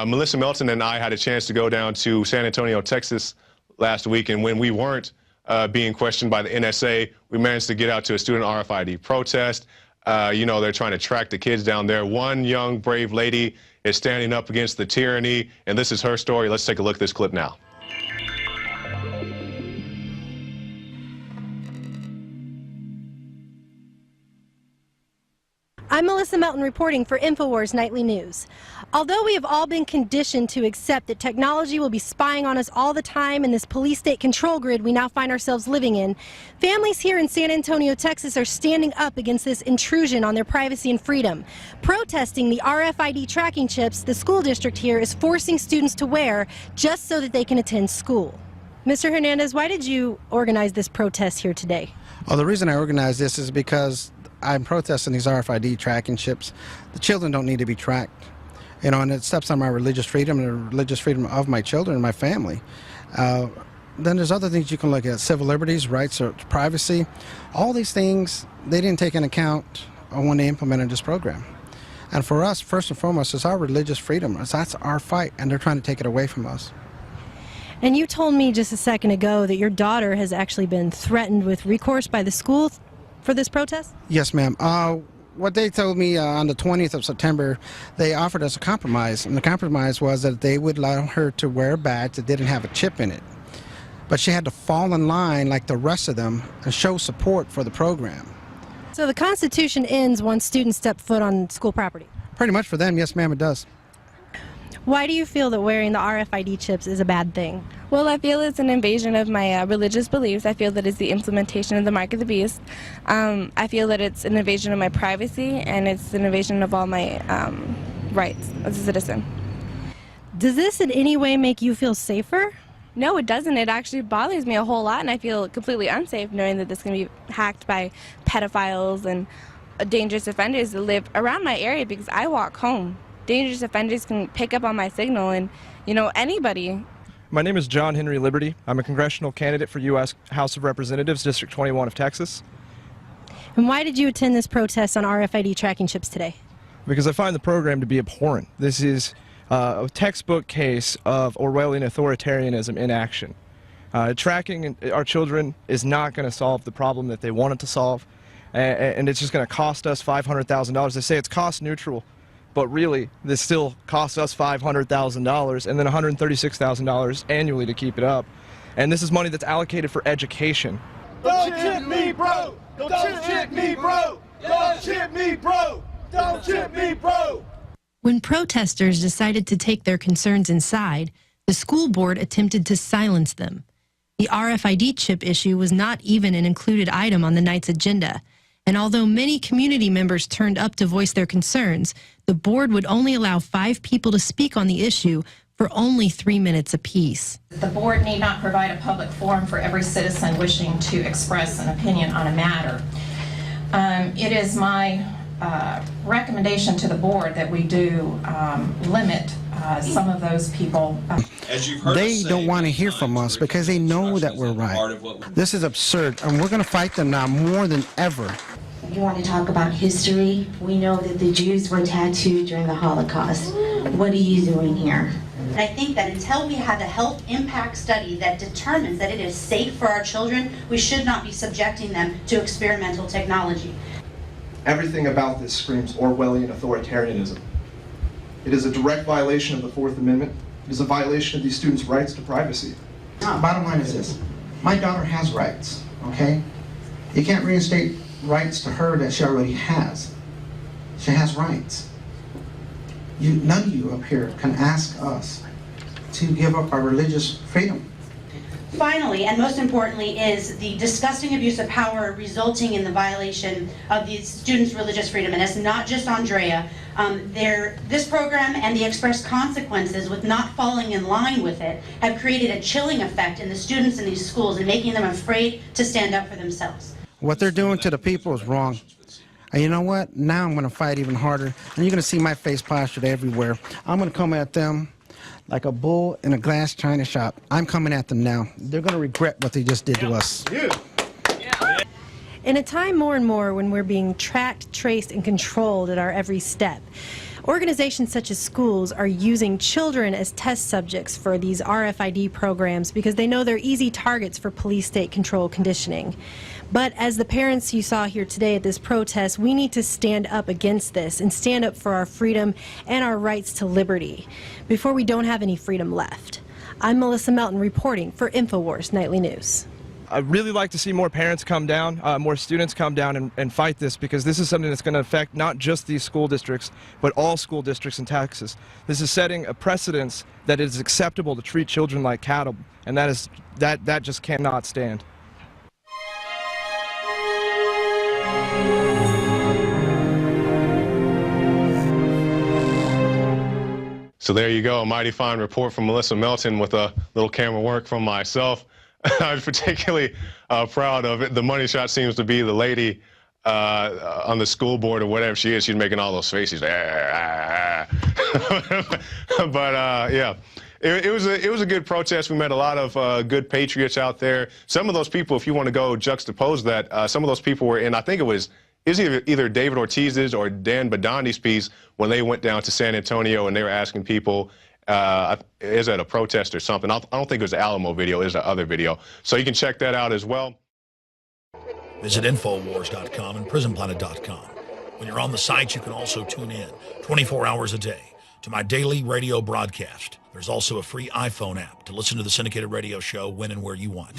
Melissa Melton and I had a chance to go down to San Antonio, Texas last week, and when we weren't being questioned by the NSA, we managed to get out to a student RFID protest. You know, they're trying to track the kids down there. One young, brave lady is standing up against the tyranny, and this is her story. Let's take a look at this clip now. I'm Melissa Melton reporting for InfoWars Nightly News. Although we have all been conditioned to accept that technology will be spying on us all the time in this police state control grid we now find ourselves living in, families here in San Antonio, Texas are standing up against this intrusion on their privacy and freedom. Protesting the RFID tracking chips the school district here is forcing students to wear just so that they can attend school. Mr. Hernandez, why did you organize this protest here today? Well, the reason I organized this is because I'm protesting these RFID tracking chips. The children don't need to be tracked, you know, and it steps on my religious freedom and the religious freedom of my children and my family. Then there's other things you can look at: civil liberties, rights to privacy. All these things they didn't take into account when they implemented this program. And for us, first and foremost, it's our religious freedom. That's our fight, and they're trying to take it away from us. And you told me just a second ago that your daughter has actually been threatened with recourse by the school for this protest? Yes, ma'am. What they told me on the 20th of September, they offered us a compromise, and the compromise was that they would allow her to wear a badge that didn't have a chip in it. But she had to fall in line like the rest of them and show support for the program. So the Constitution ends once students step foot on school property? Pretty much for them, yes, ma'am, it does. Why do you feel that wearing the RFID chips is a bad thing? Well, I feel it's an invasion of my religious beliefs. I feel that it's the implementation of the mark of the beast. I feel that it's an invasion of my privacy, and it's an invasion of all my rights as a citizen. Does this in any way make you feel safer? No, it doesn't. It actually bothers me a whole lot, and I feel completely unsafe knowing that this can be hacked by pedophiles and dangerous offenders that live around my area because I walk home. Dangerous offenders can pick up on my signal, and, you know, anybody. My name is John Henry Liberty. I'm a congressional candidate for U.S. House of Representatives, District 21 of Texas. And why did you attend this protest on RFID tracking chips today? Because I find the program to be abhorrent. This is a textbook case of Orwellian authoritarianism in action. Tracking our children is not going to solve the problem that they want it to solve, and it's just going to cost us $500,000. They say it's cost neutral, but really, this still costs us $500,000 and then $136,000 annually to keep it up. And this is money that's allocated for education. Don't chip me, bro! Don't chip me, bro! Don't chip me, bro! Don't chip me, bro! When protesters decided to take their concerns inside, the school board attempted to silence them. The RFID chip issue was not even an included item on the night's agenda. And although many community members turned up to voice their concerns, the board would only allow 5 people to speak on the issue for only 3 minutes apiece. The board need not provide a public forum for every citizen wishing to express an opinion on a matter. It is my recommendation to the board that we do limit some of those people. They don't want to hear from us because they know that we're right. This is absurd, and we're going to fight them now more than ever. You want to talk about history? We know that the Jews were tattooed during the Holocaust. What are you doing here? I think that until we have a health impact study that determines that it is safe for our children, we should not be subjecting them to experimental technology. Everything about this screams Orwellian authoritarianism. It is a direct violation of the Fourth Amendment. It is a violation of these students' rights to privacy. Bottom line is this: my daughter has rights, okay? You can't reinstate rights to her that she already has. She has rights. None of you up here can ask us to give up our religious freedom. Finally, and most importantly, is the disgusting abuse of power resulting in the violation of these students' religious freedom. And it's not just Andrea. This program and the express consequences with not falling in line with it have created a chilling effect in the students in these schools and making them afraid to stand up for themselves. What they're doing to the people is wrong. And you know what? Now I'm going to fight even harder. And you're going to see my face plastered everywhere. I'm going to come at them like a bull in a glass china shop. I'm coming at them now. They're going to regret what they just did to us. In a time more and more when we're being tracked, traced, and controlled at our every step, Organizations such as schools are using children as test subjects for these RFID programs because they know they're easy targets for police state control conditioning. But as the parents you saw here today at this protest, we need to stand up against this and stand up for our freedom and our rights to liberty before we don't have any freedom left. I'm Melissa Melton reporting for InfoWars Nightly News. I'd really like to see more parents come down, more students come down and fight this, because this is something that's going to affect not just these school districts, but all school districts in Texas. This is setting a precedence that it is acceptable to treat children like cattle, and that just cannot stand. So there you go, a mighty fine report from Melissa Melton with a little camera work from myself. I was particularly proud of it. The money shot seems to be the lady on the school board or whatever she is. She's making all those faces. But yeah, it was a good protest. We met a lot of good patriots out there. Some of those people, if you want to go juxtapose that, some of those people were in, I think it was either David Ortiz's or Dan Badani's piece when they went down to San Antonio and they were asking people, is that a protest or something? I don't think it was the Alamo video, it was the other video. So you can check that out as well. Visit Infowars.com and PrisonPlanet.com. When you're on the site, you can also tune in 24 hours a day to my daily radio broadcast. There's also a free iPhone app to listen to the syndicated radio show when and where you want.